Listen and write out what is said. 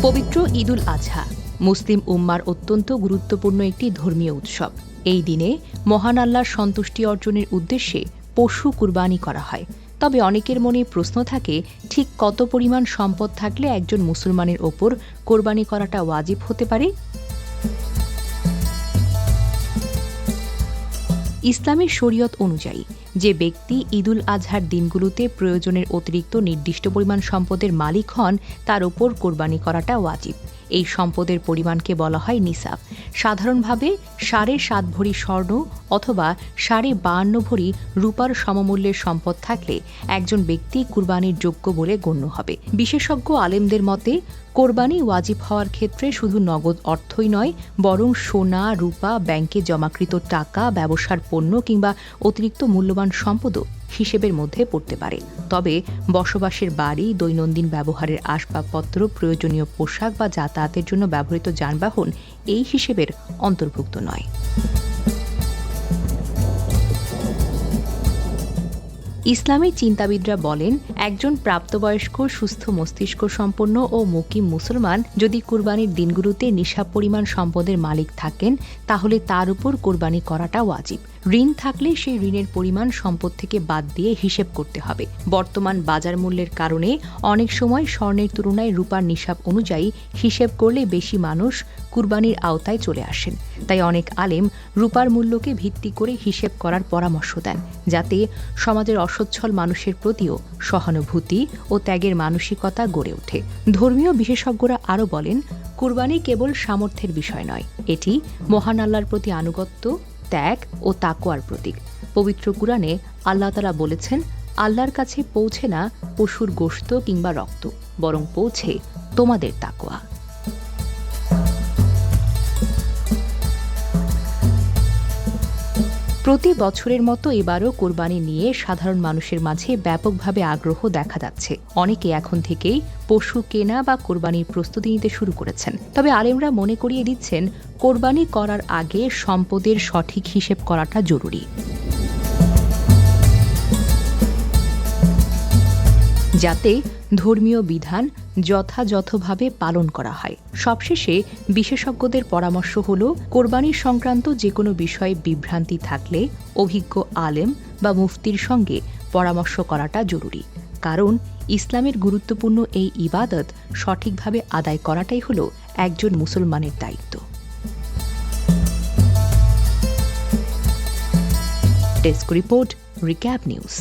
পবিত্র ঈদুল আজহা মুসলিম উম্মার অত্যন্ত গুরুত্বপূর্ণ একটি ধর্মীয় উৎসব। এই দিনে মহান আল্লাহর সন্তুষ্টি অর্জনের উদ্দেশ্যে পশু কুরবানি করা হয়। তবে অনেকের মনে প্রশ্ন থাকে, ঠিক কত পরিমাণ সম্পদ থাকলে একজন মুসলমানের ওপর কোরবানি করাটা ওয়াজিব হতে পারে? ইসলামী শরীয়ত অনুযায়ী যে ব্যক্তি ঈদুল আজহার দিনগুলোতে প্রয়োজনের অতিরিক্ত নির্দিষ্ট পরিমাণ সম্পদের মালিক হন, তার ওপর কোরবানি করাটা ওয়াজিব। এই সম্পদের পরিমাণকে বলা হয় নিসাব। সাধারণভাবে ৭.৫ ভরি স্বর্ণ অথবা ৫.৫ ভরি রূপার সমমূল্যের সম্পদ থাকলে একজন ব্যক্তি কুরবানির যোগ্য বলে গণ্য হবে। বিশেষজ্ঞ আলেমদের মতে কোরবানি ওয়াজিব হওয়ার ক্ষেত্রে শুধু নগদ অর্থই নয়, বরং সোনা, রূপা, ব্যাংকে জমাকৃত টাকা, ব্যবসার পণ্য কিংবা অতিরিক্ত মূল্যবান সম্পদও হিসেবের মধ্যে পড়তে পারে। তবে বসবাসের বাড়ি, দৈনন্দিন ব্যবহারের আসবাবপত্র, প্রয়োজনীয় পোশাক বা যাতায়াতের জন্য ব্যবহৃত যানবাহন এই হিসেবের অন্তর্ভুক্ত নয়। ইসলামী চিন্তাবিদরা বলেন, একজন প্রাপ্তবয়স্ক, সুস্থ মস্তিষ্ক সম্পন্ন ও মুকিম মুসলমান যদি কুরবানির দিনগুলোতে নিসাব পরিমাণ সম্পদের মালিক থাকেন, তাহলে তার উপর কোরবানি করাটা ওয়াজিব। ঋণ থাকলে সেই ঋণের পরিমাণ সম্পদ থেকে বাদ দিয়ে হিসেব করতে হবে। বর্তমান বাজার মূল্যের কারণে অনেক সময় স্বর্ণের তুলনায় রূপার নিসাব অনুযায়ী হিসেব করলে বেশি মানুষ কুরবানির আওতায় চলে আসেন। তাই অনেক আলেম রূপার মূল্যকে ভিত্তি করে হিসেব করার পরামর্শ দেন, যাতে সমাজের অসচ্ছল মানুষের প্রতিও সহানুভূতি ও ত্যাগের মানসিকতা গড়ে ওঠে। ধর্মীয় বিশেষজ্ঞরা আরও বলেন, কুরবানি কেবল সামর্থ্যের বিষয় নয়, এটি মহান আল্লাহর প্রতি আনুগত্য, ত্যাগ ও তাকওয়ার প্রতীক। পবিত্র কুরআনে আল্লাহ তাআলা বলেছেন, আল্লাহর কাছে পৌঁছে না পশুর গোশত কিংবা রক্ত, বরং পৌঁছে তোমাদের তাকওয়া। প্রতি বছরের মতো এবারও কোরবানি নিয়ে সাধারণ মানুষের মাঝে ব্যাপকভাবে আগ্রহ দেখা যাচ্ছে। অনেকে এখন থেকেই পশু কেনা বা কোরবানির প্রস্তুতি নিতে শুরু করেছেন। তবে আলেমরা মনে করিয়ে দিচ্ছেন, কোরবানি করার আগে সম্পদের সঠিক হিসেব করাটা জরুরি, যাতে ধর্মীয় বিধান যথাযথভাবে পালন করা হয়। সবশেষে বিশেষজ্ঞদের পরামর্শ হল, কোরবানি সংক্রান্ত যে কোনো বিষয়ে বিভ্রান্তি থাকলে অভিজ্ঞ আলেম বা মুফতির সঙ্গে পরামর্শ করাটা জরুরি। কারণ ইসলামের গুরুত্বপূর্ণ এই ইবাদত সঠিকভাবে আদায় করাটাই হল একজন মুসলমানের দায়িত্ব। Desk report, recap news.